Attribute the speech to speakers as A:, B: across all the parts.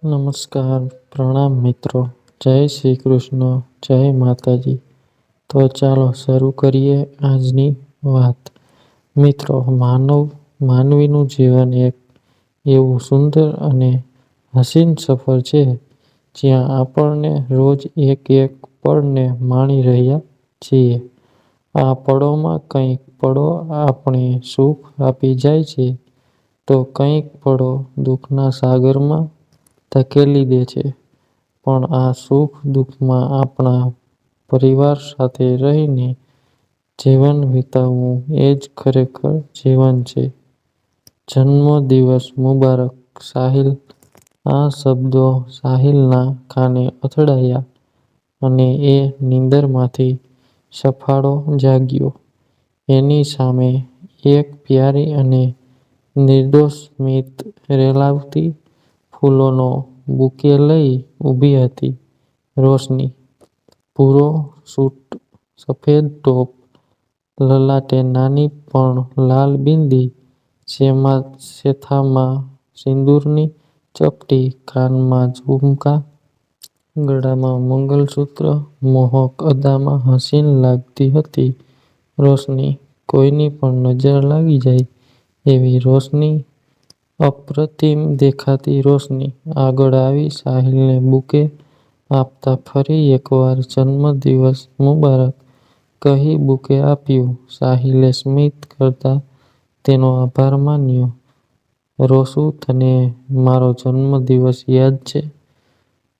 A: નમસ્કાર, પ્રણામ મિત્રો. જય શ્રી કૃષ્ણ, જય માતાજી. તો ચાલો શરૂ કરીએ આજની વાત. મિત્રો, માનવીનું જીવન એક એવું સુંદર અને હસીન સફર છે, જ્યાં આપણને રોજ એક પળને માણી રહ્યા છીએ. આ પળોમાં કંઈક પળો આપણે સુખ આપી જાય છે, તો કંઈક પળો દુઃખના સાગરમાં ધકેલી દે છે. પણ આ સુખ દુઃખમાં આપણા પરિવાર સાથે રહીને જીવન વિતાવવું એ જ ખરેખર જીવન છે. જન્મદિવસ મુબારક, સાહિલ. આ શબ્દો સાહિલના કાને અથડાયા અને એ નીંદરમાંથી સફાળો જાગ્યો. એની સામે એક પ્યારી અને નિર્દોષ સ્મિત રેલાવતી ફૂલોનો બુકે લઈ ઊભી હતી રોશની. ભૂરો સૂટ, સફેદ ટોપ, લલાટે નાની પણ લાલ બિંદી, શેથામાં સિંદૂરની ચપટી, કાનમાં ઝુમકા, ગળામાં મંગલસૂત્ર. મોહક અદામાં હસીન લાગતી હતી રોશની. કોઈની પણ નજર લાગી જાય એવી રોશની. અપ્રતિમ દેખાતી રોશની આગળ આવી સાહિલને બુકે આપતા ફરી એકવાર જન્મદિવસ મુબારક કહી બુકે આપ્યું. સાહિલે સ્મિત કરતા તેનો આભાર માન્યો. રોશુ, તને મારો જન્મદિવસ યાદ છે?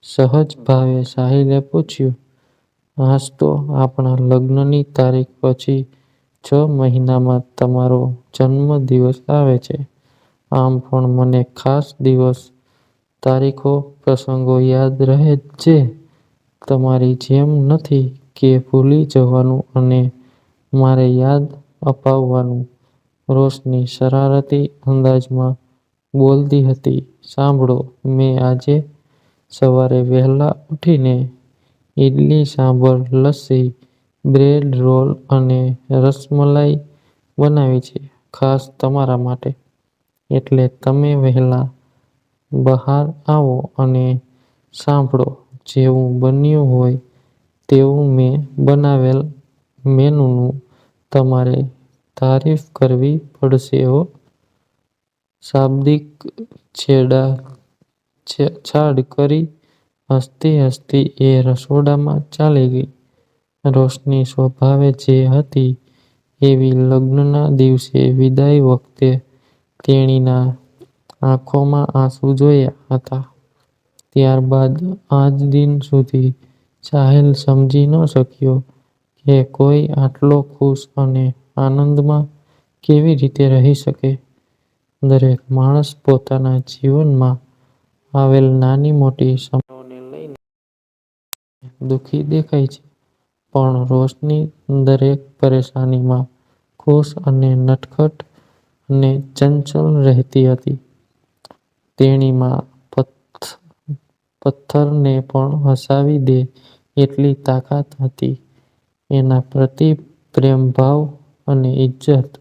A: સહજ ભાવે સાહિલે પૂછ્યું. હાજ તો, આપણા લગ્નની તારીખ પછી 6 મહિનામાં તમારો જન્મદિવસ આવે છે. આમ પણ મને ખાસ દિવસ, તારીખો, પ્રસંગો યાદ રહે જ છે. તમારી જેમ નથી કે ભૂલી જવાનું અને મારે યાદ અપાવવાનું. રોશની શરારતી અંદાજમાં બોલતી હતી. સાંભળો, મેં આજે સવારે વહેલા ઉઠીને ઈડલી સાંભર, લસ્સી, બ્રેડ રોલ અને રસમલાઈ બનાવી છે, ખાસ તમારા માટે. એટલે તમે વહેલા બહાર આવો અને સાંભળો. જેવું બન્યું હોય તેવું મેં બનાવેલ મેનૂનું તમારે તારીફ કરવી પડશે હો. શાબ્દિક છેડછાડ કરી હસતી હસતી એ રસોડામાં ચાલી ગઈ. રોશની સ્વભાવે જે હતી એવી લગ્નના દિવસે વિદાય વખતે તેણીના આંખોમાં આંસુ જોયા હતા. ત્યારબાદ આજ દિન સુધી સાહિલ સમજી ન શક્યો કે કોઈ આટલો ખુશ અને આનંદમાં કેવી રીતે રહી શકે. દરેક માણસ પોતાના જીવનમાં આવેલ નાની મોટી સમસ્યાઓને લઈને દુઃખી દેખાય છે, પણ રોશની દરેક પરેશાનીમાં ખુશ અને નટખટ અને ચંચળ રહેતી હતી. તેણીમાં પથ્થરને પણ હસાવી દે એટલી તાકાત હતી. એના પ્રતિ પ્રેમભાવ અને ઇજ્જત,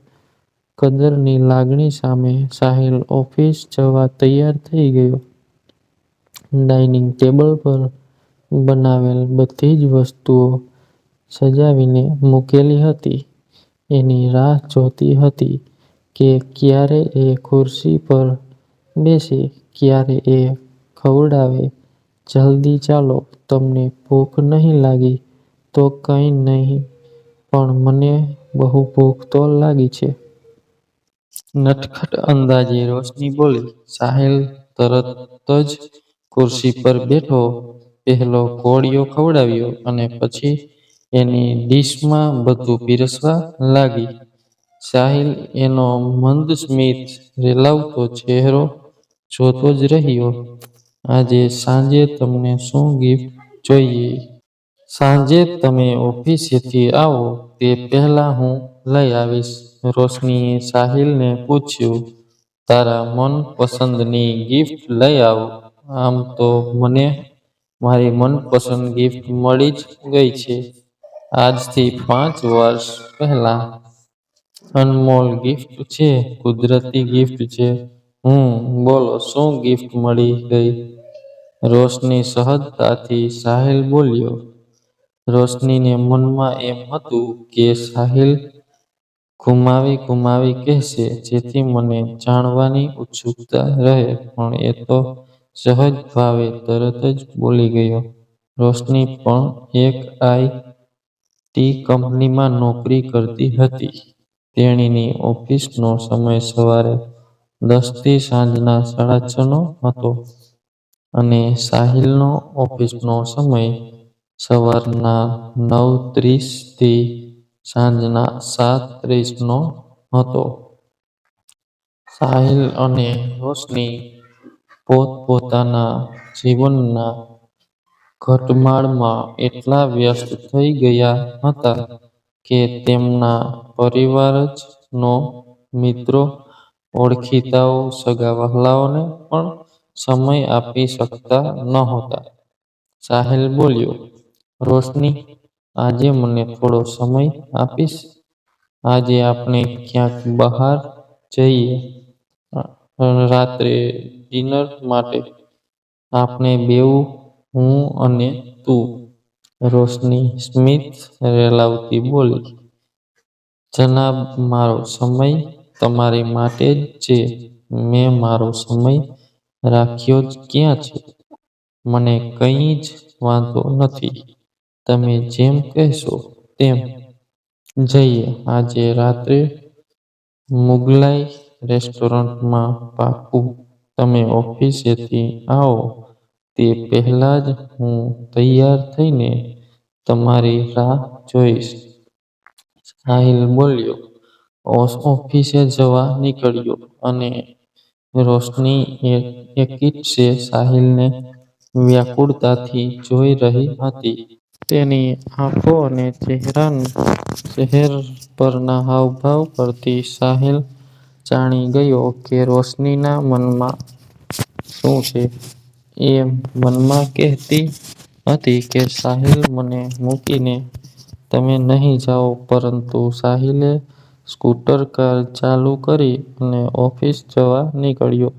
A: કદરની લાગણી સામે સાહિલ ઓફિસ જવા તૈયાર થઈ ગયો. ડાઇનિંગ ટેબલ પર બનાવેલ બધી જ વસ્તુઓ સજાવીને મૂકેલી હતી. એની રાહ જોતી હતી કે ક્યારે એ ખુરશી પર બેસે, ક્યારે એ ખવડાવે. જલ્દી ચાલો, તમને ભૂખ નહીં લાગી તો કંઈ નહીં, પણ મને બહુ ભૂખ તો લાગી છે. નટખટ અંદાજે રોશની બોલી. સાહિલ તરત જ ખુરશી પર બેઠો, પહેલો કોળિયો ખવડાવ્યો અને પછી એની ડીશમાં બધું પીરસવા લાગી. સાહિલ એનો મંદ સ્મિત રેલાવતો ચહેરો જોતો જ રહ્યો. આજે સાંજે તમને શું ગિફ્ટ જોઈએ? સાંજે તમે ઓફિસેથી આવો તે પહેલાં હું લઈ આવીશ. રોશનીએ સાહિલને પૂછ્યું. તારા મનપસંદની ગિફ્ટ લઈ આવ. આમ તો મને મારી મનપસંદ ગિફ્ટ મળી જ ગઈ છે આજથી 5 વર્ષ પહેલાં. અનમોલ ગિફ્ટ છે, કુદરતી ગિફ્ટ છે. બોલો, શું ગિફ્ટ મળી ગઈ? રોશની સહજતાથી સાહિલ બોલ્યો. રોશનીને મનમાં એમ હતું કે સાહિલ ઘુમાવી કહેશે જેથી મને જાણવાની ઉત્સુકતા રહે, પણ એ તો સહજ ભાવે તરત જ બોલી ગયો. રોશની પણ એક ટી કંપનીમાં નોકરી કરતી હતી. તેણીની ઓફિસનો સમય સવારે 10 થી સાંજના 6:30 નો હતો અને સાહિલનો ઓફિસનો સમય સવારના 9:30 થી સાંજના 7:30 નો હતો. સાહિલ અને રોશની પોતપોતાના જીવનના ઘટમાળમાં એટલા વ્યસ્ત થઈ ગયા હતા કે તેમના પરિવાર જ નો, મિત્રો, ઓળખીતાઓ, સગાવહાલાઓને પણ સમય આપી શકતા નહોતા. સાહિલ બોલ્યો, રોશની, આજે મને થોડો સમય આપીશ? આજે આપણે ક્યાંક બહાર જઈએ, રાત્રે ડિનર માટે. આપણે બેઉ, હું અને તું. રોશની સ્મિત રેલાવતી બોલી, જનાબ, મારો સમય તમારી માટે જ છે. મેં મારો સમય રાખ્યો જ ક્યાં છે? મને કંઈ જ વાંધો નથી. તમે જેમ કહેશો તેમ. જઈએ આજે રાત્રે મુગલાઈ રેસ્ટોરન્ટમાં. પાક્કું? તમે ઓફિસેથી આવો તે પહેલાં જ હું તૈયાર થઈને તમારી રાહ જોઈશ. સાહિલ બોલ્યો. ઓફિસે જવા નીકળ્યો અને રોશની એકીટશે સાહિલને વ્યાકુળતાથી જોઈ રહી હતી. તેની આંખો અને ચહેર પરના હાવભાવ પરથી સાહિલ જાણી ગયો કે રોશનીના મનમાં શું છે. એ મનમાં કહેતી હતી કે સાહિલ, મને મૂકીને તમે નહીં જાઓ, પરંતુ સાહિલે સ્કૂટર કાર ચાલુ કરી અને ઓફિસ જવા નીકળ્યો.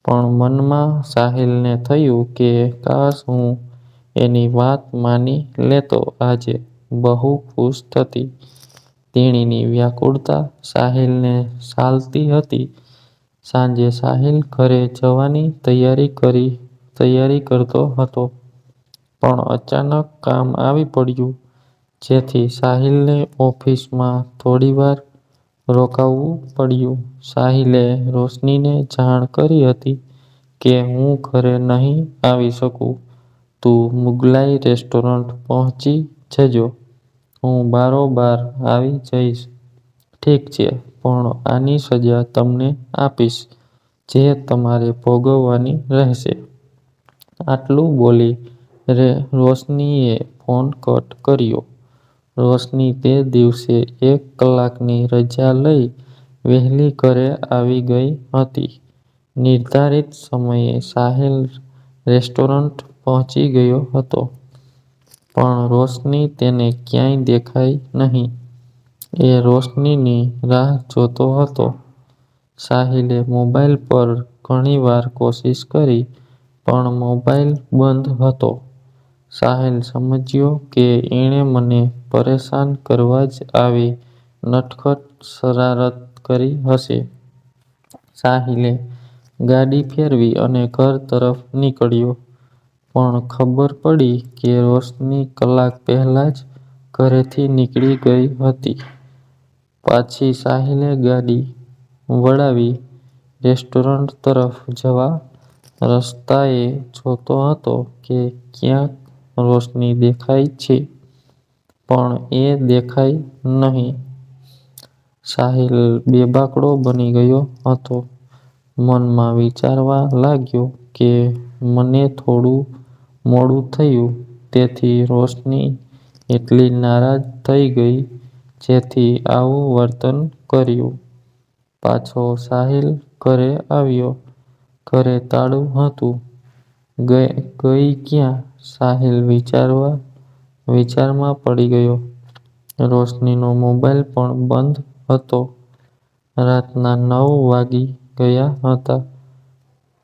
A: પણ મનમાં સાહિલને થયું કે કાશ હું એની વાત માની લેતો. આજે બહુ ખુશ થતી. તેણીની વ્યાકુળતા સાહિલને સાલતી હતી. સાંજે સાહિલ ઘરે જવાની તૈયારી કરતો હતો, પણ અચાનક કામ આવી પડ્યું, જેથી સાહિલને ઓફિસમાં થોડીવાર રોકાવું પડ્યું. સાહિલે રોશનીને જાણ કરી હતી કે હું ઘરે નહીં આવી શકું. તું મુગલાઈ રેસ્ટોરન્ટ પહોંચી જજો. હું બારોબાર આવી જઈશ. ઠીક છે, પણ આની સજા તમને આપીશ, જે તમારે ભોગવવાની રહેશે. આટલું બોલી રોશનીએ ફોન કટ કર્યો. રોશની તે દિવસે 1 કલાકની રજા લઈ વહેલી ઘરે આવી ગઈ હતી. નિર્ધારિત સમયે સાહિલ રેસ્ટોરન્ટ પહોંચી ગયો હતો, પણ રોશની તેને ક્યાંય દેખાઈ નહીં. એ રોશનીની રાહ જોતો હતો. સાહિલે મોબાઈલ પર ઘણીવાર કોશિશ કરી, પણ મોબાઈલ બંધ હતો. સાહિલ સમજ્યો કે એણે મને પરેશાન કરવા જ આવી નટખટ શરારત કરી હશે. સાહિલે ગાડી ફેરવી અને ઘર તરફ નીકળ્યો, પણ ખબર પડી કે રોશની કલાક પહેલાં જ ઘરેથી નીકળી ગઈ હતી. પાછી સાહિલે ગાડી વળાવી રેસ્ટોરન્ટ તરફ જવા રસ્તાએ જોતો હતો કે ક્યાંક રોશની દેખાય છે, પણ એ દેખાઈ નહીં. સાહિલ બેબાકળો બની ગયો હતો. મનમાં વિચારવા લાગ્યો કે મને થોડું મોડું થયું, તેથી રોશની એટલી નારાજ થઈ ગઈ, જેથી આવું વર્તન કર્યું. પાછો સાહિલ ઘરે આવ્યો. ઘરે તાળું હતું. ગઈ ક્યાં? સાહિલ વિચારમાં પડી ગયો. રોશનીનો મોબાઈલ પણ બંધ હતો. રાતના 9 વાગી ગયા હતા.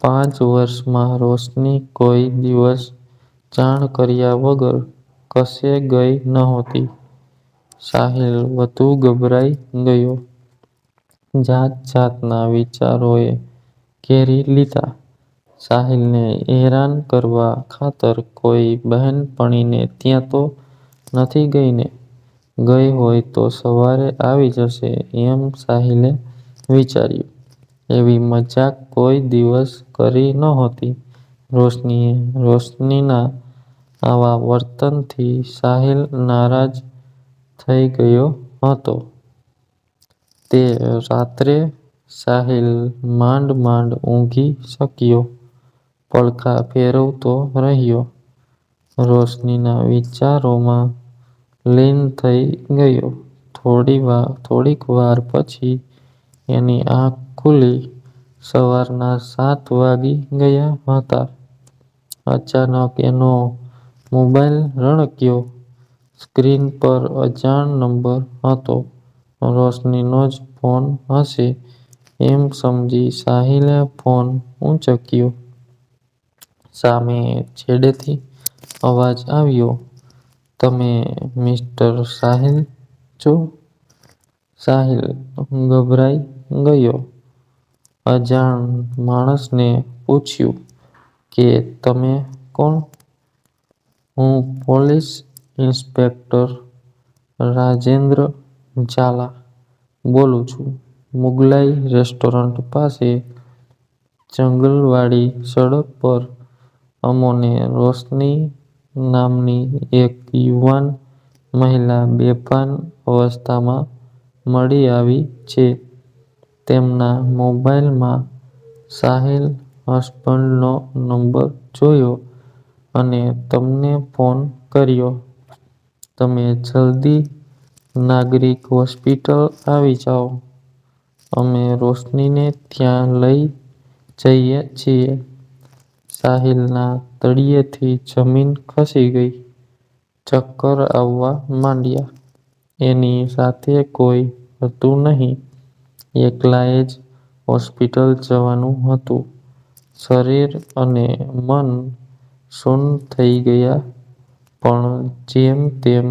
A: 5 વર્ષમાં રોશની કોઈ દિવસ જાણ કર્યા વગર કશે ગઈ નહોતી. સાહિલ વધુ ગભરાઈ ગયો. જાત-જાતના વિચારોએ ઘેરી લીધા. સાહિલને હેરાન કરવા ખાતર કોઈ બહેનપણીને ત્યાં તો નથી ગઈ ને? ગઈ હોય તો સવારે આવી જશે એમ સાહિલે વિચાર્યું. એવી મજાક કોઈ દિવસ કરી નહોતી રોશનીએ. રોશનીના આવા વર્તનથી સાહિલ નારાજ થઈ ગયો હતો. તે રાત્રે સાહિલ માંડ-માંડ ઊંઘી શક્યો. પડખા ફેરવતો રહ્યો. રોશનીના વિચારોમાં લીન થઈ ગયો. થોડીક વાર પછી એની આંખ ખુલી. સવારના 7 વાગી ગયા હતા. અચાનક એનો મોબાઈલ રણક્યો. સ્ક્રીન પર અજાણ નંબર હતો. રોશનીનો જ ફોન હશે એમ સમજી સાહિલે ફોન ઊંચક્યો. સામે છેડેથી અવાજ આવ્યો, "તમે મિસ્ટર સાહિલ છો?" સાહિલ ગભરાઈ ગયો. અજાણ માણસને પૂછ્યું કે તમે કોણ? "હું પોલીસ ઇન્સ્પેક્ટર રાજેન્દ્ર ઝાલા બોલું છું. મુગલાઈ રેસ્ટોરન્ટ પાસે જંગલવાડી સડક પર અમોને રોશની નામની એક યુવાન મહિલા બેભાન અવસ્થામાં મળી આવી છે. તેમના મોબાઈલમાં સાહિલ હસબન્ડનો નંબર જોયો અને તમને ફોન કર્યો. તમે જલ્દી નાગરિક હોસ્પિટલ આવી જાઓ. અમે રોશનીને ત્યાં લઈ જઈએ છીએ." સાહિલના તળિયેથી જમીન ખસી ગઈ. ચક્કર આવવા માંડ્યા. એની સાથે કોઈ હતું નહીં. એકલાએ જ હોસ્પિટલ જવાનું હતું. શરીર અને મન સૂન થઈ ગયા. પણ જેમ તેમ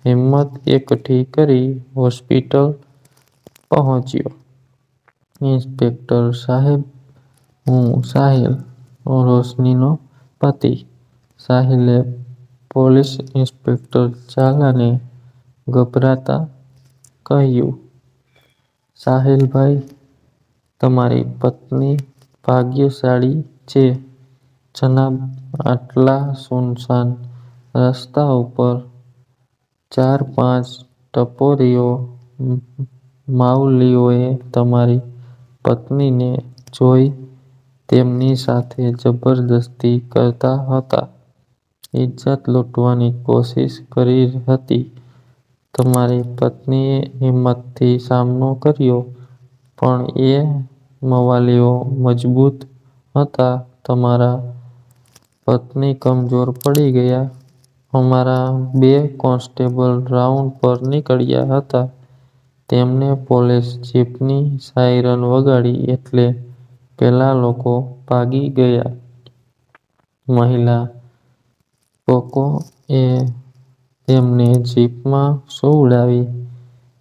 A: હિંમત એકઠી કરી હોસ્પિટલ પહોંચ્યો. "ઇન્સ્પેક્ટર સાહેબ, હું સાહિલ, રોશનીનો પતિ." સાહિલે પોલીસ ઇન્સ્પેક્ટર ઝાલાને ગભરાતા કહ્યું. "સાહિલભાઈ, તમારી પત્ની ભાગ્યશાળી છે જનાબ. આટલા સુનસાન રસ્તા ઉપર 4-5 ટપોરીઓ માવલીઓએ તમારી પત્નીને જોઈ તેમની સાથે જબરદસ્તી કરતા હતા. ઇજ્જત લૂંટવાની કોશિશ કરી હતી. તમારી પત્નીએ હિંમતથી સામનો કર્યો પણ એ મવાલીઓ મજબૂત હતા. તમારા પત્ની કમજોર પડી ગયા. અમારા 2 કોન્સ્ટેબલ રાઉન્ડ પર નીકળ્યા હતા. તેમને પોલીસ જીપની સાયરન વગાડી એટલે પેલા લોકો ભાગી ગયા. મહિલા લોકોએ તેમને જીપમાં સુવડાવી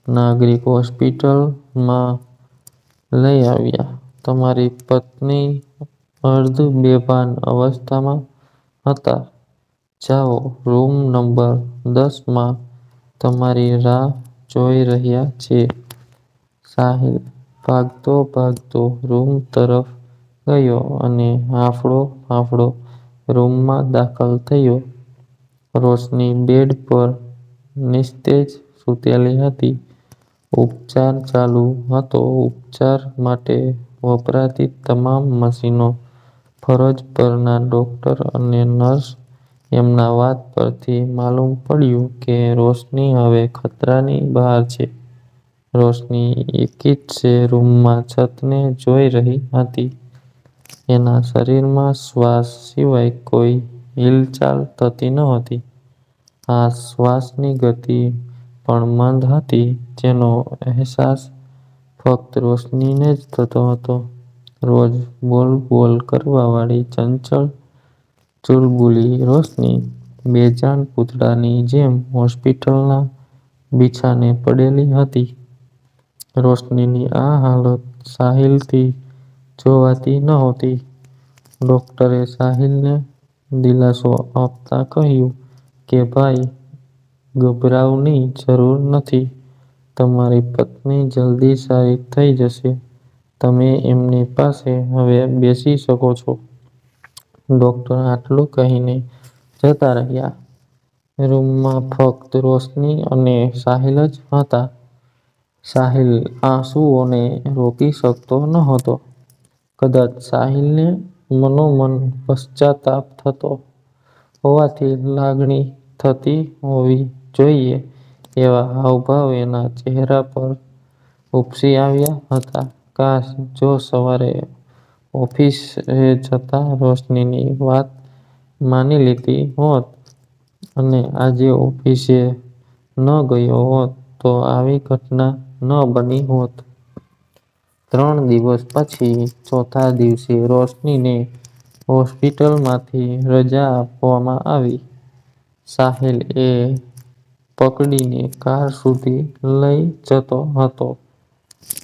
A: નાગરિક હોસ્પિટલમાં લઈ આવ્યા. તમારી પત્ની અર્ધ-બેભાન અવસ્થામાં હતા. જાઓ, રૂમ નંબર 10 માં તમારી રાહ જોઈ રહ્યા છે." સાહિલ ભાગતો રૂમ તરફ ગયો અને હાંફળો રૂમમાં દાખલ થયો. રોશની બેડ પર નિસ્તેજ સૂતેલી હતી. ઉપચાર ચાલુ હતો. ઉપચાર માટે વપરાતી તમામ મશીનો, ફરજ પરના ડોક્ટર અને નર્સ. એમના વાત પરથી માલુમ પડ્યું કે રોશની હવે ખતરાની બહાર છે. રોશની એકીટશે રૂમમાં છતને જોઈ રહી હતી. એના શરીરમાં શ્વાસ સિવાય કોઈ હિલચાલ થતી નહોતી. આ શ્વાસની ગતિ પણ મંદ હતી જેનો અહેસાસ ફક્ત રોશનીને જ થતો હતો. રોજ બોલ-બોલ કરવાવાળી ચંચળ ચુલબુલી રોશની બેજાન પૂતળાની જેમ હોસ્પિટલના બિછાને પડેલી હતી. રોશનીની આ હાલત સાહિલથી જોવાતી નહોતી. ડોક્ટરે સાહિલને દિલાસો આપતા કહ્યું કે ભાઈ, ગભરાવની જરૂર નથી. તમારી પત્ની જલ્દી સારી થઈ જશે. તમે એમની પાસે હવે બેસી શકો છો. ડોક્ટર આટલું કહીને જતા રહ્યા. રૂમમાં ફક્ત રોશની અને સાહિલ જ હતા. સાહિલ આંસુઓને રોકી શકતો નહોતો. કદાચ સાહિલને મનોમન પશ્ચાતાપ થતો હોવાથી લાગણી થતી હોવી જોઈએ એવા હાવભાવ એના ચહેરા પર ઉપસી આવ્યા હતા. કાશ, જો સવારે ઓફિસે જતા રોશનીની વાત માની લીધી હોત અને આજે ઓફિસે ન ગયો હોત તો આવી ઘટના ન બની હોત. 3 દિવસ પછી ચોથા દિવસે રોશનીને હોસ્પિટલમાંથી રજા આપવામાં આવી. સાહિલ એ પકડીને કાર સુધી લઈ જતો હતો.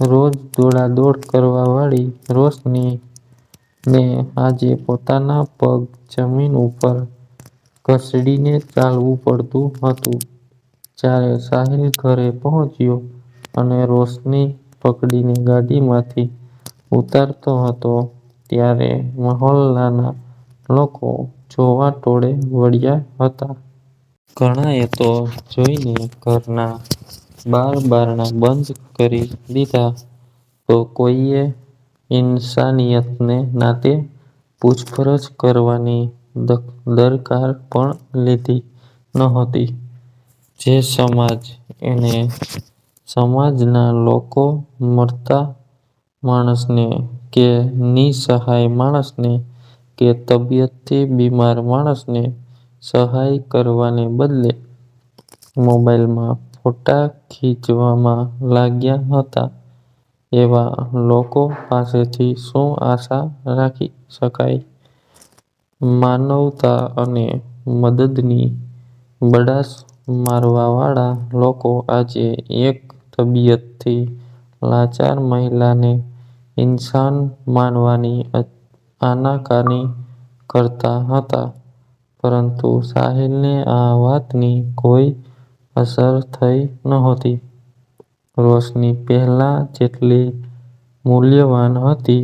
A: રોજ દોડાદોડ કરવાવાળી રોશનીને આજે પોતાના પગ જમીન ઉપર ઘસડીને ચાલવું પડતું હતું. જ્યારે સાહિલ ઘરે પહોંચ્યો અને રોશની પકડીને ગાડીમાંથી ઉતારતો હતો ત્યારે મહોલ્લાના લોકો જોવા ટોળે વળ્યા હતા. ઘણાએ તો જોઈને ઘરના બારણાં બંધ કરી દીધા તો કોઈએ ઇન્સાનિયતને નાતે પૂછપરછ કરવાની દરકાર પણ લીધી નહોતી. જે સમાજ અને સમાજના લોકો મરતા માણસને કે નિસહાય માણસને કે તબિયતથી બીમાર માણસને સહાય કરવાને બદલે મોબાઈલમાં ફોટા ખીચવામાં લાગ્યા હતા એવા લોકો પાસેથી શું આશા રાખી શકાય? માનવતા અને મદદની બડાસ મારવાવાળા લોકો આજે એક તબિયતથી લાચાર મહિલાને ઇન્સાન માનવાની આનાકાની કરતા હતા. પરંતુ સાહિલને આ વાતની કોઈ અસર થઈ નહોતી. રોશની પહેલા જેટલી મૂલ્યવાન હતી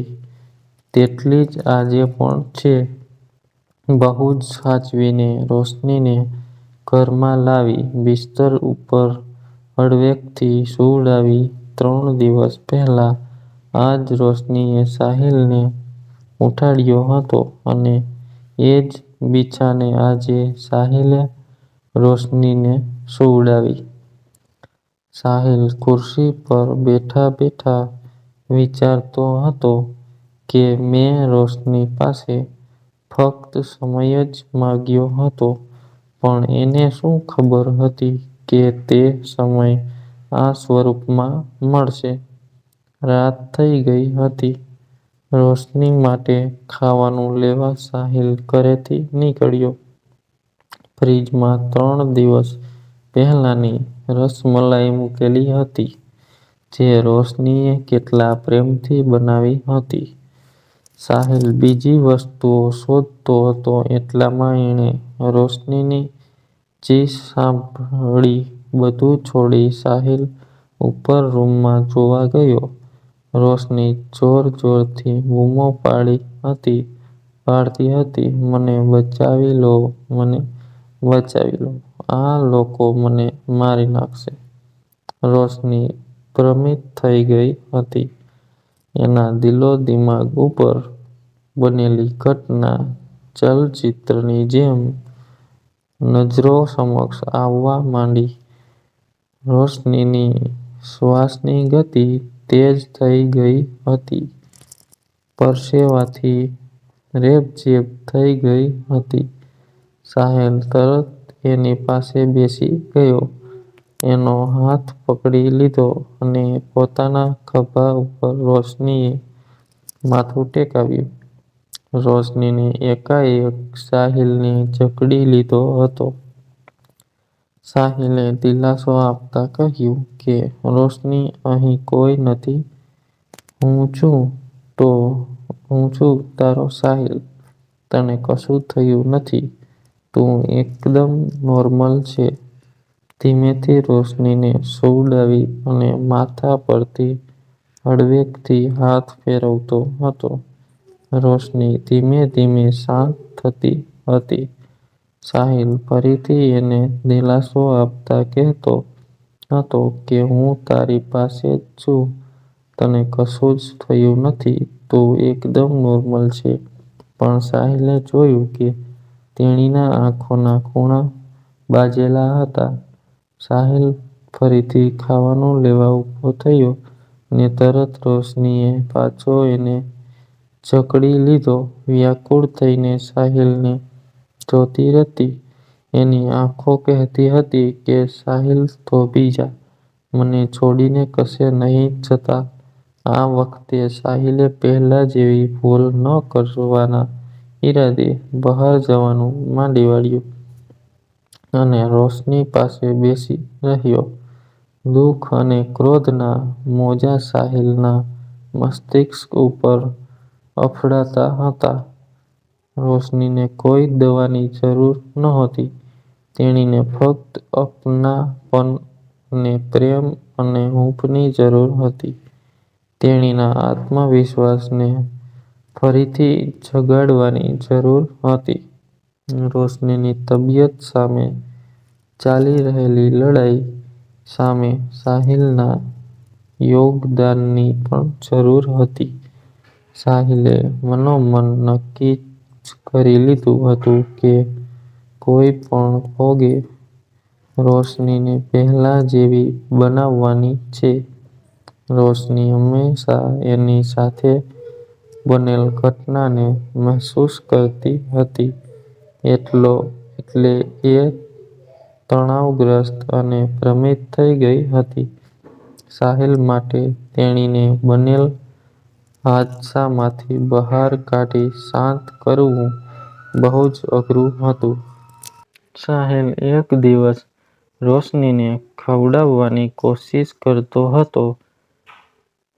A: તેટલી જ આજે પણ છે. બહુ જ સાચવીને રોશનીને ઘરમાં લાવી બિસ્તર ઉપર હળવેકથી સૂવડાવી. 3 દિવસ પહેલા આ જ રોશનીએ સાહિલને ઉઠાડ્યો હતો અને એ જ બિછાને આજે સાહિલે રોશનીને સૂવડાવી. સાહિલ ખુરશી પર બેઠા-બેઠા વિચારતો હતો કે મેં રોશની પાસે ફક્ત સમય જ માંગ્યો હતો પણ એને શું ખબર હતી કે તે સમય આ સ્વરૂપમાં મળશે. રાત થઈ ગઈ હતી. રોશની માટે ખાવાનું લેવા સાહિલ ઘરેથી નીકળ્યો. ફ્રિજમાં 3 દિવસ પહેલાંની રસમલાઈ મૂકેલી હતી જે રોશનીએ કેટલા પ્રેમથી બનાવી હતી. સાહિલ બીજી વસ્તુઓ શોધતો હતો એટલામાં એણે રોશનીની ચીસ સાંભળી. બધું છોડી સાહિલ ઉપર રૂમમાં જોવા ગયો. રોશની જોર-જોરથી બૂમો પાડતી હતી, મને બચાવી લો, મને બચાવી લો, આ લોકો મને મારી નાખશે. રોશની ભ્રમિત થઈ ગઈ હતી. એના દિલો-દિમાગ ઉપર બનેલી ઘટના ચલચિત્રની જેમ નજરો સમક્ષ આવવા માંડી. રોશનીની શ્વાસની ગતિ તેજ થઈ ગઈ હતી. પરસેવાથી રેબઝેબ થઈ ગઈ હતી. સાહિલ તરત એની પાસે બેસી ગયો. એનો હાથ પકડી લીધો અને પોતાના ખભા ઉપર રોશનીએ માથું ટેકાવ્યું. રોશનીને એકાએક સાહિલને જકડી લીધો હતો. સાહિલે દિલાસો આપતા કહ્યું કે રોશની અહીં કોઈ નથી. હું છું તારો સાહિલ. તને કશું થયું નથી. તું એકદમ નોર્મલ છે. ધીમેથી રોશનીને સુવડાવી અને માથા પરથી હળવેકથી હાથ ફેરવતો હતો. રોશની ધીમે ધીમે શાંત થતી હતી. સાહિલ ફરીથી એને દિલાસો આપતા કહેતો હતો કે હું તારી પાસે જ છું. તને કશું જ થયું નથી. તું એકદમ નોર્મલ છે. પણ સાહિલે જોયું કે તેણીના આંખોના ખૂણા બાજેલા હતા. સાહિલ ફરીથી ખાવાનું લેવા ઊભો થયો ને તરત રોશનીએ પાછો એને જકડી લીધો. વ્યાકુળ થઈને સાહિલને જોતી હતી. એની આંખો કહેતી હતી કે સાહિલ થોભી જા. મને છોડીને કશે નહીં જતા. આ વખતે સાહિલે પહેલા જેવી ભૂલ ન કરવાના ઈરાદે બહાર જવાનું માંડી વાળ્યું અને રોશની પાસે બેસી રહ્યો. દુઃખ અને ક્રોધના મોજાં સાહિલના મસ્તિષ્ક ઉપર અફડાતા હતા. રોશનીને કોઈ દવાની જરૂર નહોતી. તેણીને ફક્ત અપનાપન અને પ્રેમ અને હૂંફની જરૂર હતી. તેણીના આત્મવિશ્વાસને ફરીથી જગાડવાની જરૂર હતી. રોશનીની તબિયત સામે ચાલી રહેલી લડાઈ સામે સાહિલના યોગદાનની પણ જરૂર હતી. સાહિલે મનોમન નક્કી જ કરી લીધું હતું કે કોઈ પણ ભોગે રોશનીને પહેલા જેવી બનાવવાની છે. રોશની હંમેશા એની સાથે બનેલ ઘટનાને મહેસૂસ કરતી હતી. એટલે એ તણાવગ્રસ્ત અને ભ્રમિત થઈ ગઈ હતી. સાહિલ માટે તેણીને બનેલ હાદસામાંથી બહાર કાઢી શાંત કરવું બહુ જ અઘરું હતું. સાહિલ એક દિવસ રોશનીને ખવડાવવાની કોશિશ કરતો હતો.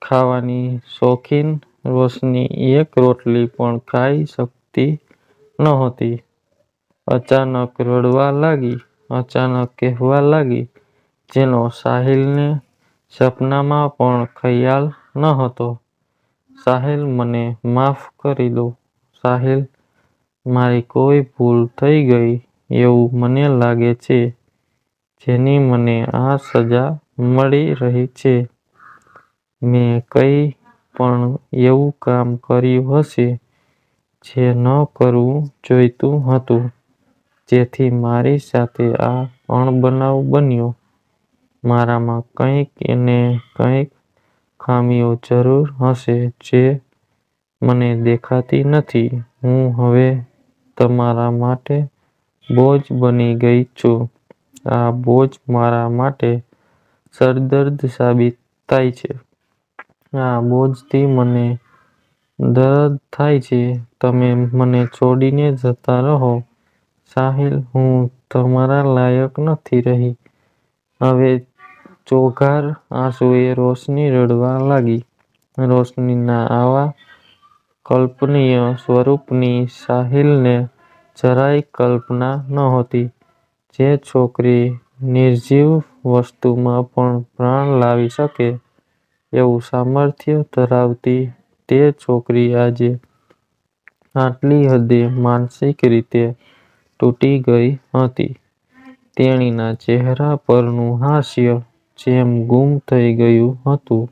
A: ખાવાની શોખીન રોશની એક રોટલી પણ ખાઈ શકતી નહોતી. અચાનક રડવા લાગી. અચાનક કહેવા લાગી, જેનો સાહિલને સપનામાં પણ ખયાલ નહોતો. સાહિલ, મને માફ કરી દો. સાહિલ, મારી કોઈ ભૂલ થઈ ગઈ એવું મને લાગે છે. જેની મને આ સજા મળી રહી છે. મેં કંઈ પણ એવું કામ કર્યું હશે જે ન કરવું જોઈતું હતું. જેથી મારી સાથે આ અણબનાવ બન્યો. મારામાં કંઈક ને કંઈક ખામીઓ જરૂર હશે જે મને દેખાતી નથી. હું હવે તમારા માટે બોજ બની ગઈ છું. આ બોજ મારા માટે સરદર્દ સાબિત થાય છે. આ બોજથી મને દર્દ થાય છે. તમે મને છોડીને જતા રહો. સાહિલ, હું તમારા લાયક નથી રહી. હવે ચોધાર આંસુએ રોશની રડવા લાગી. રોશનીના આવા કલ્પનીય સ્વરૂપની સાહિલને જરાય કલ્પના નહોતી. જે છોકરી નિર્જીવ વસ્તુમાં પણ પ્રાણ લાવી શકે એવું સામર્થ્ય ધરાવતી તે છોકરી આજે આટલી હદે માનસિક રીતે તૂટી ગઈ હતી. તેણીના ચહેરા પરનું હાસ્ય જેમ ગુમ થઈ ગયું હતું.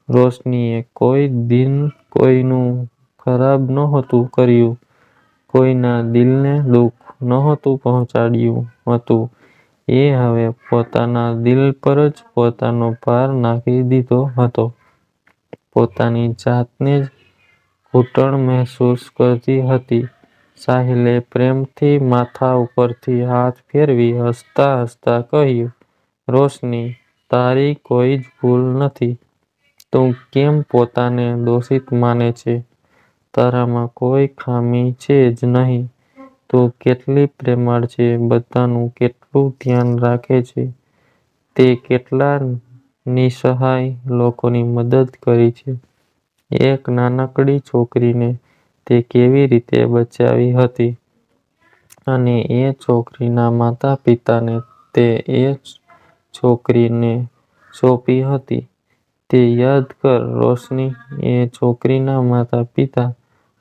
A: રોશનીએ કોઈ દિન કોઈનું ખરાબ નહોતું કર્યું. કોઈના દિલને દુઃખ નહોતું પહોંચાડ્યું હતું. એ હવે પોતાના દિલ પર જ પોતાનો ભાર નાખી દીધો હતો. પોતાની જાતને જ ઘૂંટણ મહેસૂસ કરતી હતી. સાહિલે પ્રેમથી માથા ઉપરથી હાથ ફેરવી હસતા હસતા કહ્યું, રોશની, તારી કોઈ જ ભૂલ નથી. તું કેમ પોતાને દોષિત માને છે? તારામાં કોઈ ખામી છે જ નહીં. તું કેટલી પ્રેમાળ છે, બધાનું કેટલું ધ્યાન રાખે છે. તે કેટલા નિસહાય લોકોની મદદ કરી છે. એક નાનકડી છોકરીને તે કેવી રીતે બચાવી હતી અને એ છોકરીના માતા-પિતાને તે એ છોકરીને સોંપી હતી. તે યાદ કર રોશની, એ છોકરીના માતા-પિતા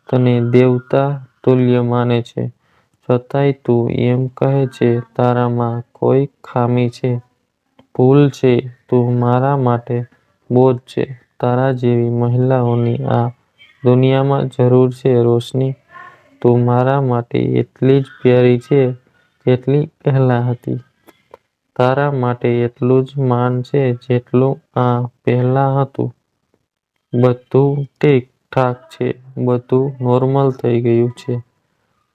A: તને દેવતા તુલ્ય માને છે, છતાંય તું એમ કહે છે તારામાં કોઈ ખામી છે. ભૂલ છે. તું મારા માટે બોજ છે. તારા જેવી મહિલાઓની આ દુનિયામાં જરૂર છે રોશની. તું મારા માટે એટલી જ પ્યારી છે જેટલી પહેલા હતી. તારા માટે એટલું જ માન છે જેટલું આ પહેલા હતું. બધું ઠીક-ઠાક છે. બધું નોર્મલ થઈ ગયું છે.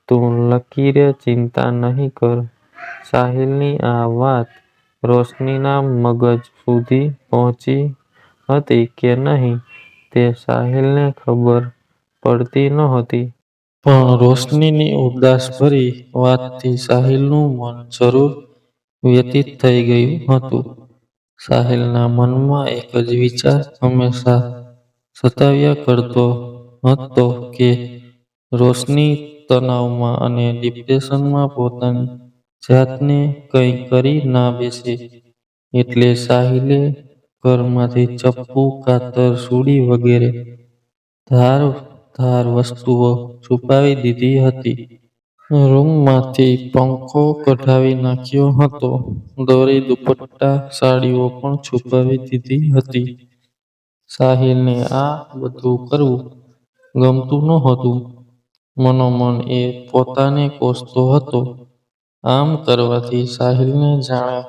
A: તું લકીરે ચિંતા નહીં કર. સાહિલની આ વાત રોશનીના મગજ સુધી પહોંચી હતી કે નહીં તે સાહિલને ખબર પડતી નહોતી. પણ રોશનીની ઉદાસભરી વાતથી સાહિલનું મન જરૂર વ્યથિત થઈ ગયું હતું. સાહિલના મનમાં એક જ વિચાર હંમેશા સતાવ્યા કરતો હતો કે રોશની તણાવમાં અને ડિપ્રેશનમાં પોતાની જાતને કંઈ કરી ના બેસે. એટલે સાહિલે ઘરમાંથી ચપ્પુ, કાતર, સૂડી વગેરે ધારદાર વસ્તુઓ છુપાવી દીધી હતી. રૂમમાંથી પંખો કઢાવી નાખ્યો હતો. દોરી, દુપટ્ટા, સાડીઓ પણ છુપાવી દીધી હતી. સાહિલને આ બધું કરવું ગમતું નહોતું. મનોમન એ પોતાને કોસતો હતો. આમ કરવાથી સાહિલને જાણે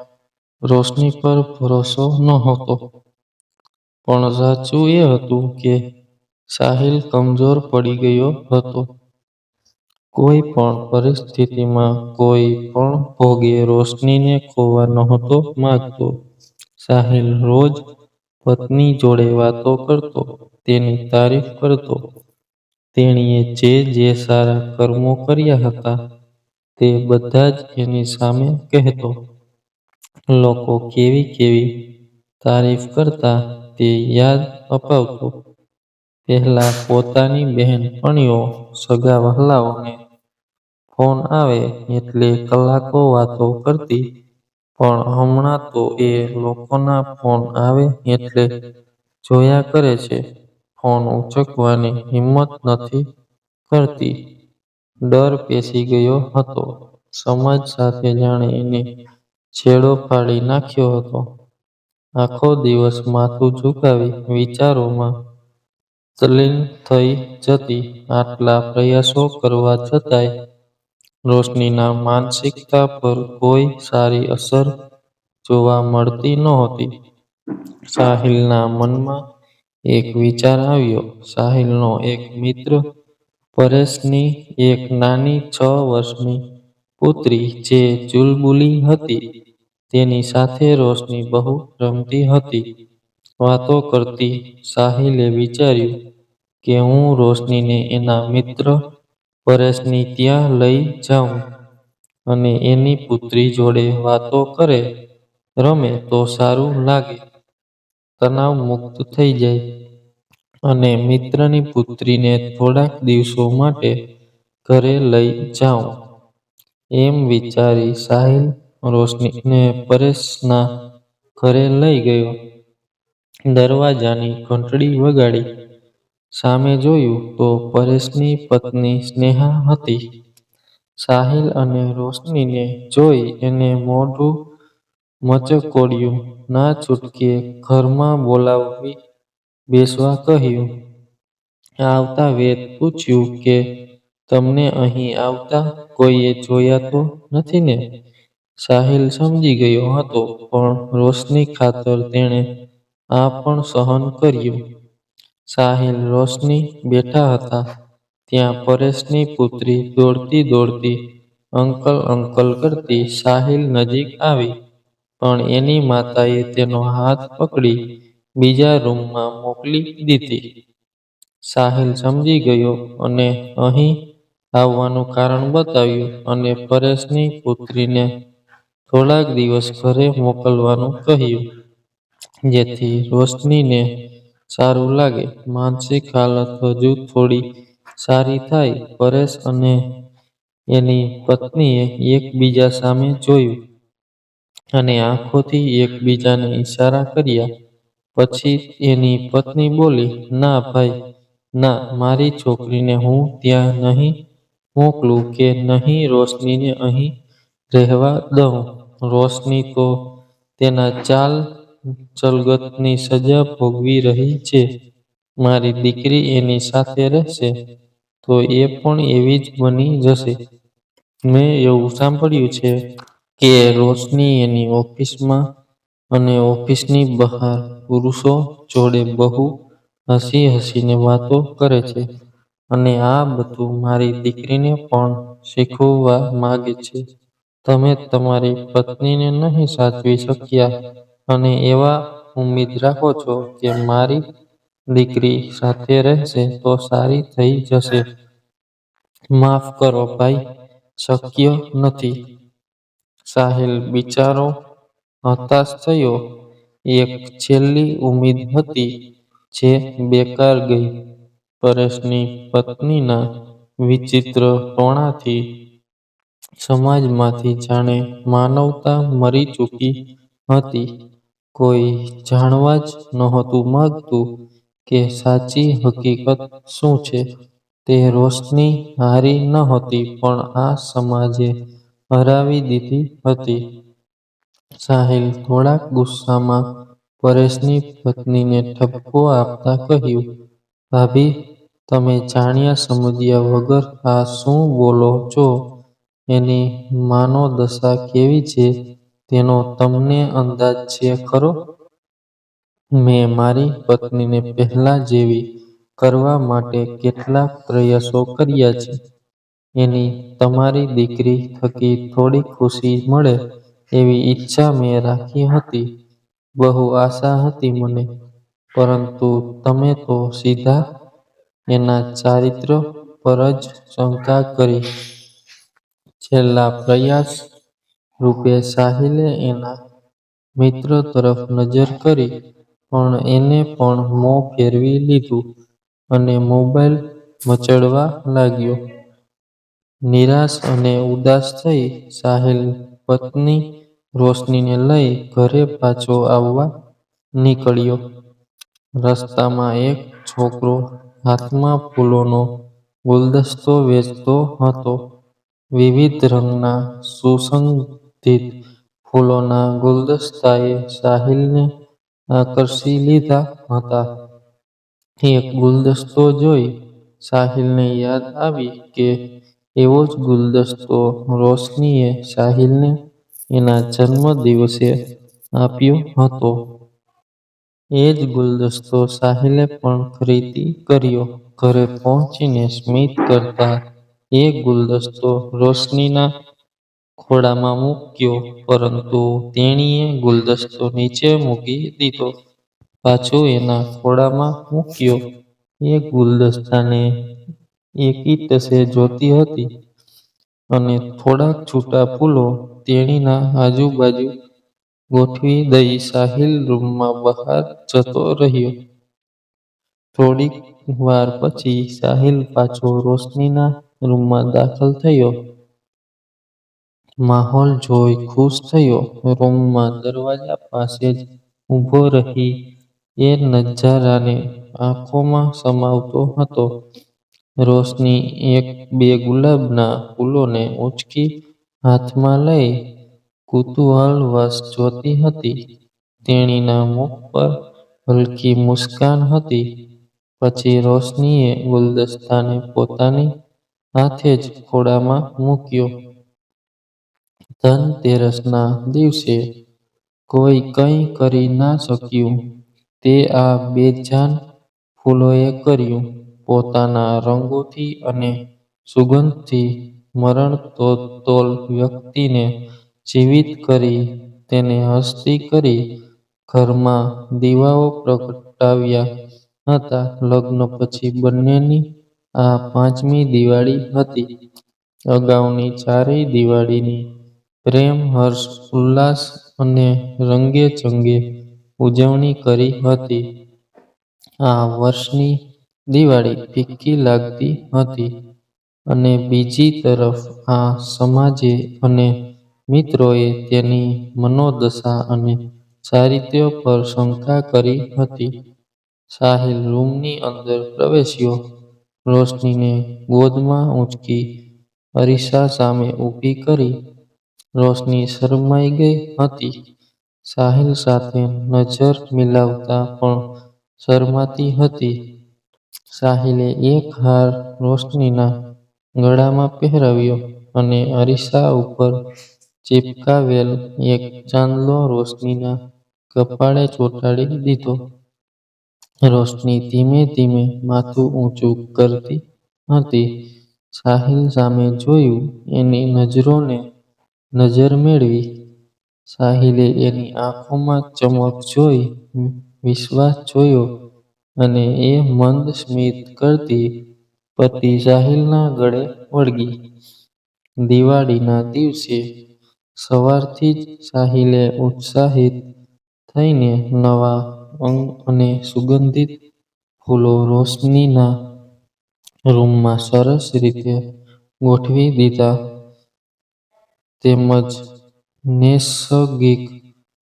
A: રોશની પર ભરોસો નહોતો. પણ સાચું એ હતું કે સાહિલ કમજોર પડી ગયો હતો. કોઈ પણ પરિસ્થિતિમાં, કોઈ પણ ભોગે રોશનીને ખોવા નહોતો માંગતો. સાહિલ રોજ પત્ની જોડે વાતો કરતો, તેની તારીફ કરતો. તેણીએ જે સારા કર્મો કર્યા હતા તે બધા જ એની સામે કહેતો. લોકો કેવી કેવી તારીફ કરતા તે યાદ અપાવતો. પહેલા પોતાની બહેનપણીઓ, સગાવહાલાઓને ફોન આવે એટલે કલાકો વાતો કરતી, પણ હમણાં તો એ લોકોના ફોન આવે એટલે જોયા કરે છે. ફોન ઊંચકવાની હિંમત નથી કરતી. ડર પેસી ગયો હતો. સમાજ સાથે જાણે એને છેડો ફાડી નાખ્યો હતો. આખો દિવસ માથું ઝુકાવી વિચારોમાં તલ્લીન થઈ જતી. આટલા પ્રયાસો કરવા છતાંય રોશનીના માનસિકતા પર કોઈ સારી અસર જોવા મળતી નહોતી. સાહિલના મનમાં એક વિચાર આવ્યો. સાહિલનો એક મિત્ર પરેશની એક નાની 6 વર્ષની પુત્રી જે ચુલબુલી હતી, તેની સાથે રોશની બહુ રમતી હતી, વાતો કરતી. સાહિલે વિચાર્યું કે હું રોશનીને એના મિત્ર પરેશની ત્યાં લઈ જાઉં અને એની પુત્રી જોડે વાતો કરે, રમે તો સારું લાગે, તણાવ મુક્ત થઈ જાય. અને મિત્રની પુત્રીને થોડાક દિવસો માટે ઘરે લઈ જાઉં. એમ વિચારી સાહિલ રોશનીને પરેશના ઘરે લઈ ગયો. દરવાજાની ઘંટડી વગાડી. સામે જોયું તો પરેશની પત્ની સ્નેહા હતી. સાહિલ અને રોશનીને જોઈ એને મોઢું મચકોડ્યું. ના છૂટકે ઘરમાં બોલાવી બેસવા કહ્યું. આવતા વેત પૂછ્યું કે તમને અહીં આવતા કોઈએ જોયા તો નથી ને? સાહિલ સમજી ગયો હતો, પણ રોશની ખાતર તેણે આ પણ સહન કર્યું. સાહિલ, રોશની બેઠા હતા ત્યાં પરેશની પુત્રી દોડતી દોડતી અંકલ અંકલ કરતી સાહિલ નજીક આવી, પણ એની માતાએ તેનો હાથ પકડી બીજા રૂમમાં મોકલી દીધી. સાહિલ સમજી ગયો અને અહીં આવવાનું કારણ બતાવ્યું અને પરેશની પુત્રીને થોડાક દિવસ ઘરે મોકલવાનું કહ્યું, જેથી રોશનીને સારું લાગે. માનસિક હાલત હજુ થોડી સારી થાય. પરેશ અને એની પત્નીએ એકબીજા સામે જોયું અને આંખોથી એકબીજાને ઈશારા કર્યા. પછી એની પત્ની બોલી, ના ભાઈ, ના, મારી છોકરીને હું ત્યાં નહીં મોકલું કે નહીં રોશનીને અહીં રહેવા દઉં. રોશની તો તેના ચાલ ચલગતની સજા ભોગવી રહી છે. મારી દીકરી એની સાથે રહેશે તો એ પણ એવી જ બની જશે. મેં એવું સાંભળ્યું છે કે રોશની એની ઓફિસમાં અને ઓફિસની બહાર પુરુષો જોડે બહુ હસી હસીને વાતો કરે છે અને આ બધું મારી દીકરીને પણ શીખવવા માગે છે. તમે તમારી પત્નીને નહીં સાચવી શક્યા અને એવા ઉમ્મીદ રાખો છો કે મારી દીકરી સાથે રહેશે તો સારી થઈ જશે. માફ કરો ભાઈ, શક્ય નથી. સાહિલ બિચારો હતાશ થયો. એક છેલ્લી ઉમ્મીદ હતી જે બેકાર ગઈ. પરેશની પત્નીના વિચિત્ર ટોણાથી સમાજમાંથી જાણે માનવતા મરી ચૂકી હતી. કોઈ જાણવા જ નહોતું માંગતું કે સાચી હકીકત શું છે. તે રોશની હારી નહોતી પણ આ સમાજે હરાવી દીધી હતી. સાહિલ થોડાક ગુસ્સામાં પરેશની પત્નીને ઠપકો આપતા કહ્યું, ભાભી, તમે જાણ્યા સમજ્યા વગર આ શું બોલો છો? એની માનોદશા કેવી છે તેનો તમને અંદાજ છે ખરો? મેં મારી પત્નીને પહેલા જેવી કરવા માટે કેટલા પ્રયાસો કર્યા છે. એની તમારી દીકરી થકી થોડી ખુશી મળે એવી ઈચ્છા મેં રાખી હતી. બહુ આશા હતી મને. પરંતુ તમે તો સીધા એના ચારિત્ર પર જ શંકા કરી. છેલ્લા પ્રયાસ રૂપે સાહિલે એના મિત્ર તરફ નજર કરી પણ એને પણ મોં ફેરવી લીધું અને મોબાઈલ મચડવા લાગ્યો. નિરાશ અને ઉદાસ થઈ સાહિલ પત્ની રોશનીને લઈ ઘરે પાછો આવવા નીકળ્યો. રસ્તામાં એક છોકરો હાથમાં ફૂલોનો ગુલદસ્તો વેચતો હતો. વિવિધ રંગના સુગંધિત ફૂલોના ગુલદસ્તાએ સાહિલને આકર્ષી લીધા હતા. એક ગુલદસ્તો જોઈ સાહિલને યાદ આવી કે એવો જ ગુલદસ્તો રોશનીએ સાહિલને એના જન્મદિવસે આપ્યો હતો. એ જ ગુલદસ્તો સાહિલે પણ ખરીદી કર્યો. ઘરે પહોંચીને સ્મિત કરતા એ ગુલદસ્તો રોશનીના ખોળામાં મૂક્યો પરંતુ તેણીએ ગુલદસ્તો નીચે મૂકી દીધો. પાછું એના ખોળામાં મૂક્યો. એ ગુલદસ્તાને એકીટસે જોતી હતી અને થોડાક છૂટા ફૂલો તેણીના આજુબાજુ ગોઠવી દઈ સાહિલ રૂમમાં બહાર જતો રહ્યો. થોડીક વાર પછી સાહિલ પાછો રોશનીના રૂમમાં દાખલ થયો. માહોલ જોઈ ખુશ થયો. રૂમમાં દરવાજા પાસે જ ઊભો રહી એ નજારાને આંખોમાં સમાવતો હતો. રોશની એક બે ગુલાબના ફૂલોને ઊંચકી હાથમાં લઈ કુતૂહલવશ જોતી હતી. તેણીના મુખ પર હલકી મુસ્કાન હતી. પછી રોશનીએ ગુલદસ્તાને પોતાની હાથે જ ખોળામાં મૂક્યો. ધનતેરસના દિવસે કોઈ કંઈ કરી ના શક્યું તે આ બેજાન ફૂલોએ કર્યું. પોતાના રંગોથી અને સુગંધથી મરણતોલ વ્યક્તિને જીવિત કરી તેને હસતી કરી ઘરમાં દીવાઓ પ્રગટાવ્યા હતા. લગ્ન પછી બંનેની આ 5મી દિવાળી હતી. અગાઉની ચારેય દિવાળીની પ્રેમ, હર્ષ, ઉલ્લાસ અને રંગેચંગે ઉજવણી કરી હતી. આ વર્ષની દિવાળી ફિક્કી લાગતી હતી અને બીજી તરફ આ સમાજે અને મિત્રોએ તેની મનોદશા અને ચારિત્ર્ય પર શંકા કરી હતી. સાહિલ રૂમની અંદર પ્રવેશ્યો. રોશનીને ગોદમાં ઊંચકી અરીસા સામે ઊભી કરી. રોશની શરમાઈ ગઈ હતી. સાહિલ સાથે નજર મિલાવતા પણ શરમાતી હતી. સાહિલે એક હાર રોશનીના ગળામાં પહેરાવ્યો અને અરીસા ઉપર ચિપકાવેલ એક ચાંદલો રોશનીના કપાળે ચોંટાડી દીધો. રોશની ધીમે ધીમે માથું ઊંચું કરતી હતી. સાહિલ સામે જોયું. એની નજરોને નજર મેળવી. સાહિલે એની આંખોમાં ચમક જોઈ, વિશ્વાસ જોયો અને એ મંદ સ્મિત કરતી પતિ સાહિલના ગળે વળગી. દિવાળીના દિવસે સવારથી જ સાહિલે ઉત્સાહિત થઈને નવા અંગ અને સુગંધિત ફૂલો રોશનીના રૂમમાં સરસ રીતે ગોઠવી દીધા. તેમજ નૈસર્ગિક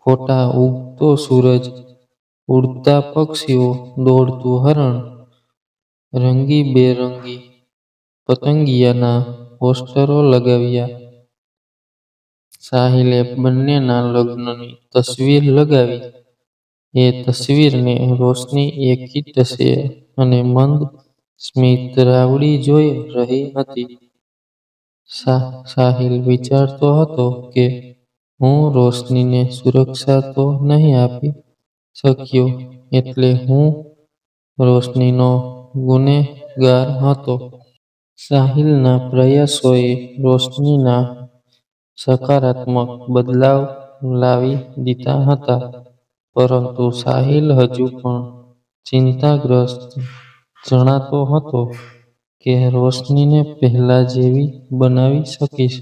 A: ફોટા, ઉગતો સૂરજ, ઉડતા પક્ષીઓ, દોડતું હરણ, રંગીબેરંગી પતંગિયાના પોસ્ટરો લગાવ્યા. સાહિલે બંનેના લગ્નની તસવીર લગાવી. એ તસવીરને રોશની એકીટશે અને મંદ સ્મિત રાવડી જોઈ રહી હતી. સાહિલ વિચારતો હતો કે હું રોશનીને સુરક્ષા તો નહીં આપી શક્યો, એટલે હું રોશનીનો ગુનેગાર હતો. સાહિલના પ્રયાસોએ રોશનીના સકારાત્મક બદલાવ લાવી દીધા હતા, પરંતુ સાહિલ હજુ પણ ચિંતાગ્રસ્ત જણાતો હતો કે રોશનીને પહેલા જેવી બનાવી શકીશ.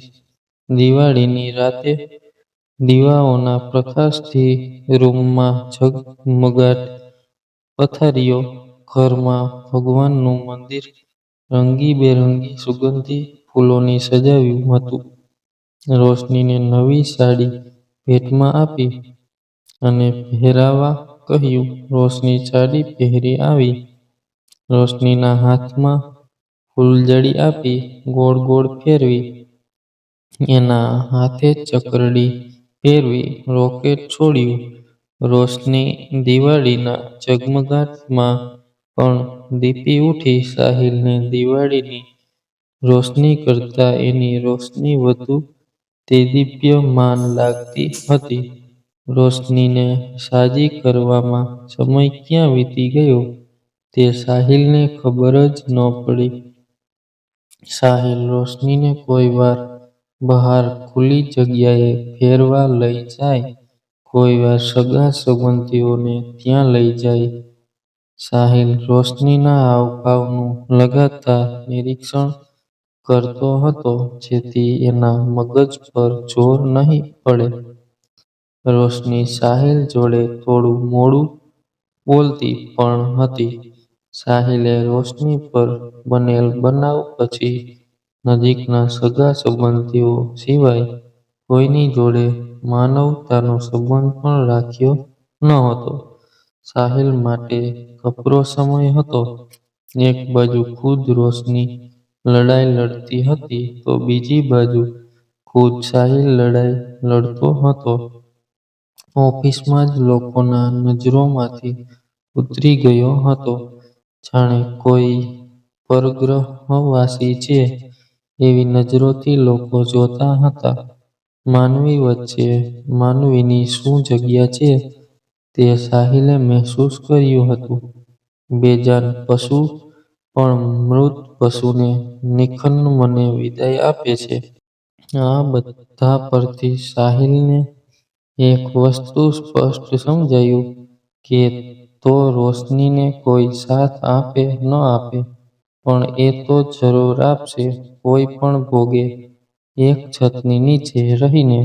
A: દિવાળીની રાતે દીવાઓના પ્રકાશથી રૂમમાં ઝગમગાટ. પથારીઓ, ઘરમાં ભગવાનનું મંદિર રંગીબેરંગી સુગંધી ફૂલોથી સજાવ્યું હતું. રોશનીને નવી સાડી ભેટમાં આપી અને પહેરાવા કહ્યું. રોશની સાડી પહેરી આવી. રોશનીના હાથમાં ફૂલઝડી આપી ગોળ ગોળ ફેરવી. એના હાથે ચકરડી ફેરવી રોકેટ છોડ્યું. રોશની દિવાળીના ઝગમગાટમાં પણ દીપી ઉઠી. સાહિલને દિવાળીની રોશની કરતાં એની રોશની વધુ દેદીપ્યમાન લાગતી હતી. રોશનીને સાજી કરવામાં સમય ક્યાં વીતી ગયો તે સાહિલને ખબર જ ન પડી. સાહિલ રોશનીને કોઈ વાર બહાર ખુલ્લી જગ્યાએ ફરવા લઈ જાય, કોઈ વાર સગા સંબંધીઓને ત્યાં લઈ જાય. સાહિલ રોશનીના હાવભાવનું લગાતાર નિરીક્ષણ કરતો હતો, જેથી એના મગજ પર જોર નહીં પડે. રોશની સાહિલ જોડે થોડું મોડું બોલતી પણ હતી. સાહિલે રોશની પર બનેલ બનાવ પછી નજીકના સગા સંબંધીઓ સિવાય કોઈની જોડે માનવતાનો સંબંધ પણ રાખ્યો નહોતો. સાહિલ માટે કપરો સમય હતો. એક બાજુ ખુદ રોશની લડાઈ લડતી હતી તો બીજી બાજુ ખુદ સાહિલ લડાઈ લડતો હતો. ઓફિસમાં જ લોકોના નજરોમાંથી ઉતરી ગયો હતો. જાણે કોઈ પરગ્રહવાસી છે એવી નજરોથી લોકો જોતા હતા. માનવી વચ્ચે માનવીની શું જગ્યા છે તે સાહિલે મહેસૂસ કર્યું હતું. બેજાન પશુ પણ મૃત પશુને નિખન્ન મને વિદાય આપે છે. આ બધા પરથી સાહિલને એક વસ્તુ સ્પષ્ટ સમજાયું કે તો રોશનીને કોઈ સાથ આપે ન આપે, પણ એ તો જરૂર આપશે કોઈ પણ ભોગે. એક છતની નીચે રહીને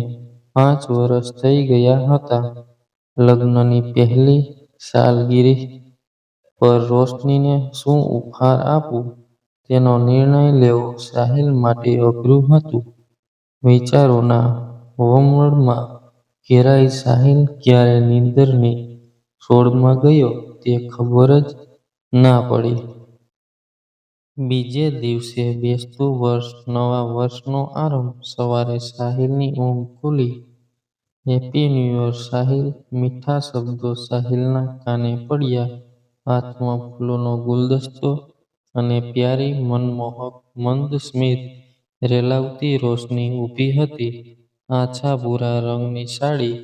A: 5 વર્ષ થઈ ગયા હતા. લગ્નની પહેલી સાલગીરી પર રોશનીને શું ઉપહાર આપવું તેનો નિર્ણય લેવો સાહિલ માટે અઘરું હતું. વિચારોના વમળમાં ઘેરાઈ સાહિલ ક્યારે નીંદરની સોળમાં ગયો તે ખબર જ ના પડી. બીજે દિવસે બેસતું વર્ષ, નવા વર્ષનો આરંભ. સવારે સાહિલની ઊંઘ ખુલી. હેપી ન્યૂ યર સાહિલ, મીઠા શબ્દો સાહિલના કાને પડ્યા. હાથમાં ફૂલોનો ગુલદસ્તો અને પ્યારી મનમોહક મંદ સ્મિત રેલાવતી રોશની ઊભી હતી. આછા ભૂરા રંગની સાડી,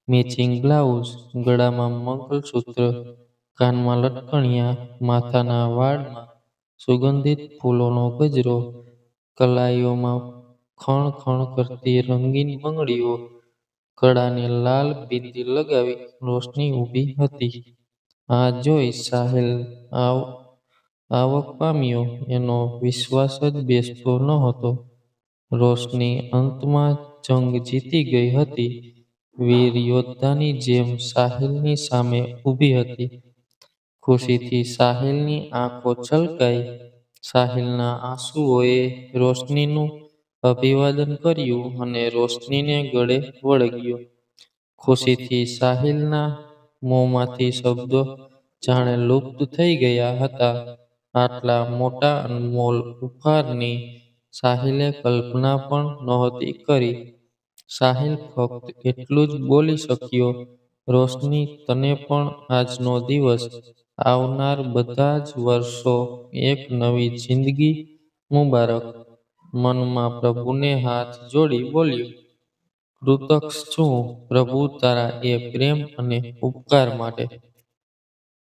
A: મેચિંગ બ્લાઉઝ, ગળામાં મંગલસૂત્ર, કાનમાં લટકણિયા, માથાના વાળમાં સુગંધિત ફૂલોનો ગજરો, કલાઈઓમાં ખણ ખણ કરતી રંગીન બંગડીઓ, કડાને લાલ બિંદી લગાવી રોશની ઊભી હતી. આ જોઈ સાહિલ આવક પામ્યો. એનો વિશ્વાસ જ બેસતો નહોતો. રોશની અંતમાં જંગ જીતી ગઈ હતી. વીર યોદ્ધાની જેમ સાહિલની સામે ઊભી હતી. ખુશીથી સાહિલની આંખો છલકાઈ. સાહિલના આંસુઓએ રોશનીનું અભિવાદન કર્યું અને રોશનીને ગળે વળગ્યો. ખુશીથી સાહિલના મોંમાંથી શબ્દો જાણે લુપ્ત થઈ ગયા હતા. આટલા મોટા અનમોલ ઉપહારની સાહિલે કલ્પના પણ નહોતી કરી. સાહિલ ફક્ત એટલું જ બોલી શક્યો, રોશની, તને પણ આજનો દિવસ, આવનાર બધા જ વર્ષો, એક નવી જિંદગી મુબારક. મનમાં પ્રભુને હાથ જોડી બોલ્યો, કૃતજ્ઞ છું પ્રભુ તારા એ પ્રેમ અને ઉપકાર માટે.